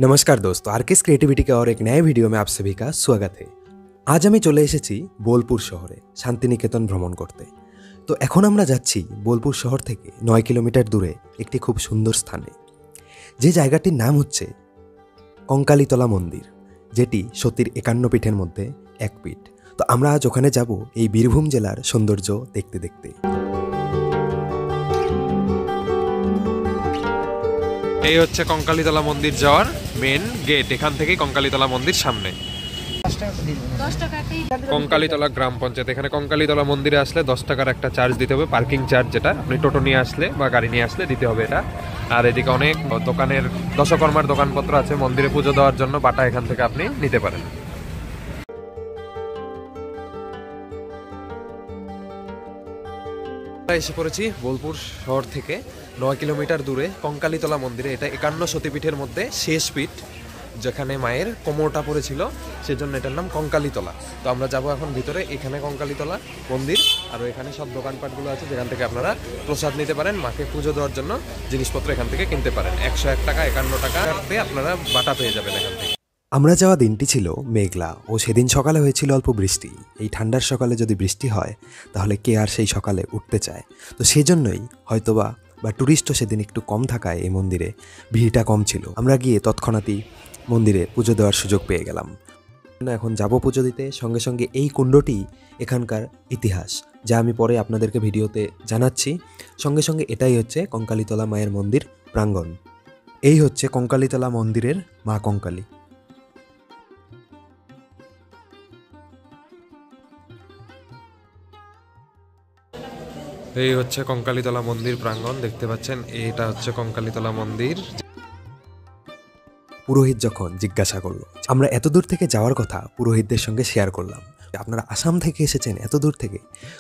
नमस्कार दोस्तों, RKS creativity के और एक नए वीडियो में आप सभी का स्वागत है। आज আমি চলে এসেছি বোলপুর শহরে শান্তিনিকেতন ভ্রমণ করতে। তো এখন আমরা যাচ্ছি বোলপুর শহর থেকে 9 কিলোমিটার দূরে একটি খুব সুন্দর স্থানে, যে জায়গাটির নাম হচ্ছে কঙ্কালীতলা মন্দির, যেটি সতীর 51 পীঠের মধ্যে এক পীঠ। তো আমরা আজ ওখানে যাব এই বীরভূম জেলার সৌন্দর্য দেখতে দেখতে। এই হচ্ছে কঙ্কালীতলা মন্দির যাওয়ার মেন গেট। এখান থেকেই কঙ্কালীতলা মন্দির সামনে। কঙ্কালীতলা গ্রাম পঞ্চায়েত। এখানে কঙ্কালীতলা মন্দিরে আসলে 10 টাকার একটা চার্জ দিতে হবে, পার্কিং চার্জ, যেটা আপনি টোটো নিয়ে আসলে বা গাড়ি নিয়ে আসলে দিতে হবে এটা। আর এদিকে অনেক দোকানের দশকর্মার দোকানপত্র আছে, মন্দিরে পুজো দেওয়ার জন্য বাটা এখান থেকে আপনি নিতে পারেন। এসে পড়েছি বোলপুর শহর থেকে 9 কিলোমিটার দূরে কঙ্কালীতলা মন্দিরে। এটা 51 সতীপীঠের মধ্যে শেষ পীঠ, যেখানে মায়ের কোমরটা পড়েছিল, সেজন্য এটার নাম কঙ্কালীতলা। তো আমরা যাব এখন ভিতরে। এখানে কঙ্কালীতলা মন্দির, আর এখানে সব দোকানপাটগুলো আছে যেখান থেকে আপনারা প্রসাদ নিতে পারেন, মাকে পুজো দেওয়ার জন্য জিনিসপত্র এখান থেকে কিনতে পারেন। 101 টাকা 51 টাকাতে আপনারা বাটা পেয়ে যাবেন এখান থেকে। আমরা যাওয়া দিনটি ছিল মেঘলা ও সেদিন সকালে হয়েছিল অল্প বৃষ্টি। এই ঠান্ডার সকালে যদি বৃষ্টি হয় তাহলে কে আর সেই সকালে উঠতে চায়। তো সেই জন্যই হয়তোবা টুরিস্টও সেদিন একটু কম থাকায় এই মন্দিরে ভিড়টা কম ছিল। আমরা গিয়ে তৎক্ষণাৎই মন্দিরে পুজো দেওয়ার সুযোগ পেয়ে গেলাম। এখন যাব পুজো দিতে। সঙ্গে সঙ্গে এই কুণ্ডটি এখানকার ইতিহাস, যা আমি পরে আপনাদেরকে ভিডিওতে জানাচ্ছি। সঙ্গে সঙ্গে এটাই হচ্ছে কঙ্কালীতলা মায়ের মন্দির প্রাঙ্গণ। এই হচ্ছে কঙ্কালীতলা মন্দিরের মা কঙ্কালী। এই হচ্ছে কঙ্কালীতলা মন্দির প্রাঙ্গণ, দেখতে পাচ্ছেন। এটা হচ্ছে কঙ্কালীতলা মন্দির। পুরোহিত যখন জিজ্ঞাসা করলো, আমরা এত দূর থেকে যাওয়ার কথা পুরোহিতদের সঙ্গে শেয়ার করলাম। আপনারা আসাম থেকে এসেছেন, এত দূর থেকে,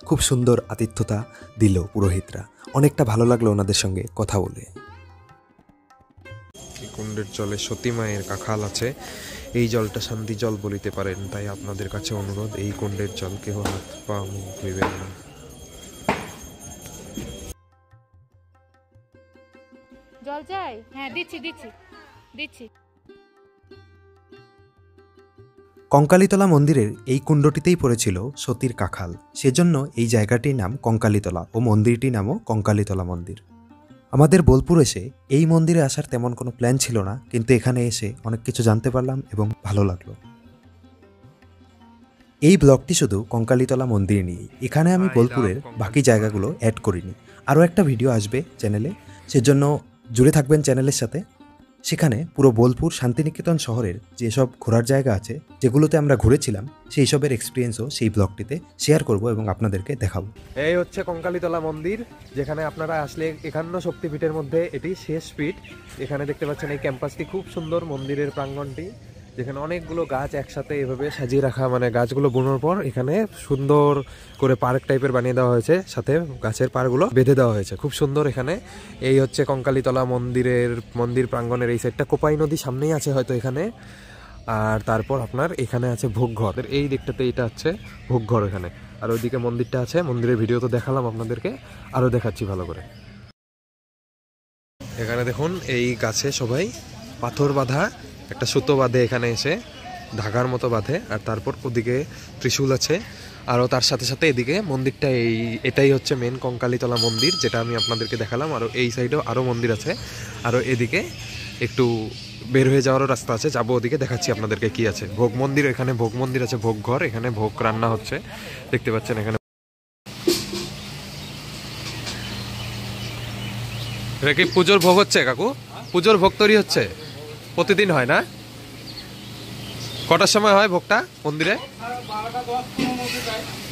খুব সুন্দর আতিথ্যতা দিল পুরোহিতরা। অনেকটা ভালো লাগলো ওনাদের সঙ্গে কথা বলে। কুণ্ডের জলে সতী মায়ের কাখাল আছে। এই জলটা শান্তি জল বলিতে পারেন, তাই আপনাদের কাছে অনুরোধ, এই কুণ্ডের জল কেহ হাত পা মুখ ধুইবেন না। জল চাই? হ্যাঁ, দিচ্ছি। কঙ্কালীতলা মন্দিরের এই কুণ্ডটিতেই পড়েছিল সতীর কাখাল, সেজন্য এই জায়গাটির নাম কঙ্কালীতলা ও মন্দিরটির নামও কঙ্কালীতলা মন্দির। আমাদের বোলপুর এসে এই মন্দিরে আসার তেমন কোনো প্ল্যান ছিল না, কিন্তু এখানে এসে অনেক কিছু জানতে পারলাম এবং ভালো লাগলো। এই ব্লগটি শুধু কঙ্কালীতলা মন্দির নিয়েই। এখানে আমি বোলপুরের বাকি জায়গাগুলো অ্যাড করিনি। আরও একটা ভিডিও আসবে চ্যানেলে, সেজন্য জুড়ে থাকবেন চ্যানেলের সাথে। সেখানে পুরো বোলপুর শান্তিনিকেতন শহরের যেসব ঘোরার জায়গা আছে, যেগুলোতে আমরা ঘুরেছিলাম, সেই সবের এক্সপিরিয়েন্সও সেই ব্লগটিতে শেয়ার করব এবং আপনাদেরকে দেখাবো। এই হচ্ছে কঙ্কালীতলা মন্দির, যেখানে আপনারা আসলে 51 শক্তিপীঠের মধ্যে এটি শেষ পীঠ। এখানে দেখতে পাচ্ছেন এই ক্যাম্পাসটি খুব সুন্দর, মন্দিরের প্রাঙ্গণটি, যেখানে অনেকগুলো গাছ একসাথে এভাবে সাজিয়ে রাখা, মানে গাছগুলো বুনোর পর এখানে সুন্দর করে পার্ক টাইপের বানিয়ে দেওয়া হয়েছে, সাথে গাছের পাড়গুলো বেঁধে দেওয়া হয়েছে, খুব সুন্দর এখানে। এই হচ্ছে কঙ্কালীতলা মন্দির প্রাঙ্গণের এই সাইডটা। কোপাই নদী সামনেই আছে হয়তো এখানে। আর তারপর আপনার এখানে আছে ভোগঘর, এই দিকটাতে এটা হচ্ছে ভোগঘর এখানে। আর ওইদিকে মন্দিরটা আছে। মন্দিরের ভিডিও তো দেখালাম আপনাদেরকে, আরও দেখাচ্ছি ভালো করে। এখানে দেখুন, এই গাছে সবাই পাথর বাঁধা একটা সুতো বাঁধে, এখানে এসে ধাগার মতো বাঁধে। আর তারপর ওদিকে ত্রিশূল আছে। আরও তার সাথে সাথে এদিকে মন্দিরটা, এটাই হচ্ছে মেন কঙ্কালীতলা মন্দির, যেটা আমি আপনাদেরকে দেখালাম। আরও এই সাইডেও আরও মন্দির আছে। আরও এদিকে একটু বের হয়ে যাওয়ারও রাস্তা আছে, যাবো ওদিকে, দেখাচ্ছি আপনাদেরকে কি আছে। ভোগ মন্দির, এখানে ভোগ মন্দির আছে, ভোগ ঘর, এখানে ভোগ রান্না হচ্ছে, দেখতে পাচ্ছেন। এখানে এটা কি পুজোর ভোগ হচ্ছে কাকু? পুজোর ভোগ তৈরি হচ্ছে? প্রতিদিন হয় না? কটার সময় হয় ভোগটা মন্দিরে?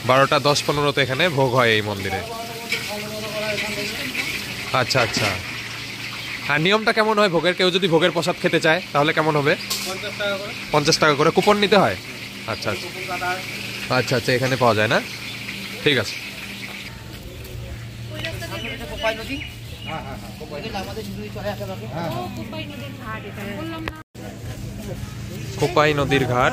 12টা 10-15 এখানে ভোগ হয় এই মন্দিরে। আচ্ছা। আর নিয়মটা কেমন হয় ভোগের? কেউ যদি ভোগের প্রসাদ খেতে চায় তাহলে কেমন হবে? 50 টাকা করে কুপন নিতে হয়? আচ্ছা, এখানে পাওয়া যায় না? ঠিক আছে। কোপাই নদীর ঘাট।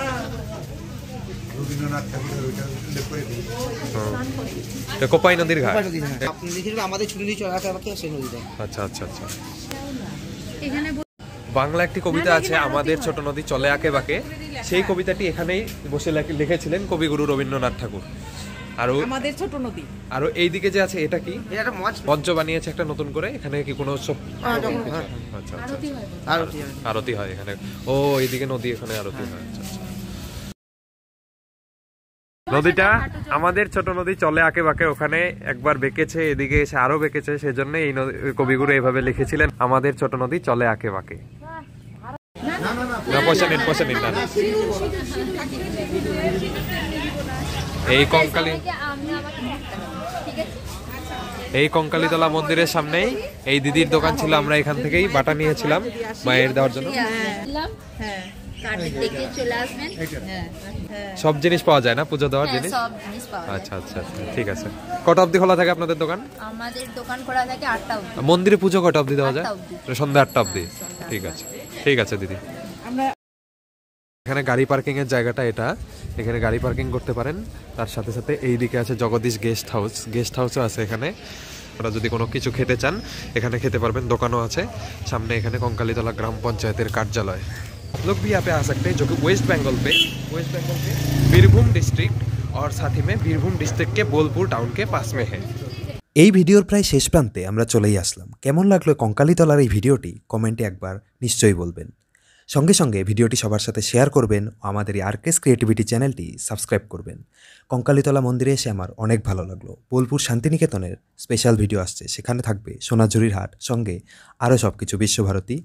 কোপাই নদীর ঘাট। আচ্ছা। বাংলা একটি কবিতা আছে, আমাদের ছোট নদী চলে আঁকে বাঁকে। সেই কবিতাটি এখানেই বসে লিখেছিলেন কবিগুরু রবীন্দ্রনাথ ঠাকুর। আর আমাদের ছোট নদী। আর এইদিকে যে আছে এটা কি, মঞ্চ বানিয়েছে একটা নতুন করে। এখানে কি কোনো উৎসব? আচ্ছা আচ্ছা, আরতি হয় এখানে। ও এইদিকে নদী, এখানে আরতি হয়। আচ্ছা আচ্ছা। নদীটা আমাদের ছোট নদী চলে আঁকে বাঁকে, ওখানে একবার বেঁকেছে, এদিকে এসে আরো বেঁকেছে, সেজন্য এই কবিগুরু এইভাবে লিখেছিলেন আমাদের ছোট নদী চলে আঁকে বাঁকে। না পয়সা নিন, পয়সা নিন। না এই কঙ্কালী, এই কঙ্কালীতলা মন্দিরের সামনেই এই দিদির দোকান ছিল। আমরা এখান থেকেই বাটা নিয়েছিলাম মায়ের দেওয়ার জন্য। সব জিনিস পাওয়া যায় না পুজো দেওয়ার জিনিস? আচ্ছা আচ্ছা আচ্ছা, ঠিক আছে। কটা অবধি খোলা থাকে আপনাদের দোকান? আমাদের দোকান খোলা থাকে 8টা অবধি। মন্দিরে পুজো কটা অবধি দেওয়া যায়? 8টা অবধি। সন্ধ্যা 8টা অবধি। ঠিক আছে, ঠিক আছে দিদি। এখানে গাড়ি পার্কিং এর জায়গাটা এটা, এখানে গাড়ি পার্কিং করতে পারেন। তার সাথে সাথে এই দিকে আছে জগদীশ গেস্ট হাউস, গেস্ট হাউসও আছে এখানে। আপনারা যদি কোনো কিছু খেতে চান এখানে খেতে পারবেন, দোকানও আছে সামনে। এখানে কঙ্কালীতলা গ্রাম পঞ্চায়েতের কার্যালয়। लोग भी यहाँ पे आ सकते हैं, जो कि वेस्ट बंगाल पे बीरभूम डिस्ट्रिक्ट और साथ ही में बीरभूम डिस्ट्रिक्ट के बोलपुर टाउन के पास में है। এই ভিডিওর প্রায় শেষ প্রান্তে আমরা চলেই আসলাম। কেমন লাগলো কঙ্কালীতলার এই ভিডিওটি কমেন্টে একবার নিশ্চয়ই বলবেন। সঙ্গে সঙ্গে ভিডিওটি সবার সাথে শেয়ার করবেন ও আমাদের এই আরকেস ক্রিয়েটিভিটি চ্যানেলটি সাবস্ক্রাইব করবেন। কঙ্কালীতলা মন্দিরে এসে আমার অনেক ভালো লাগলো। বোলপুর শান্তিনিকেতনের স্পেশাল ভিডিও আসছে, সেখানে থাকবে সোনাঝুরির হাট, সঙ্গে আরও সব কিছু, বিশ্বভারতী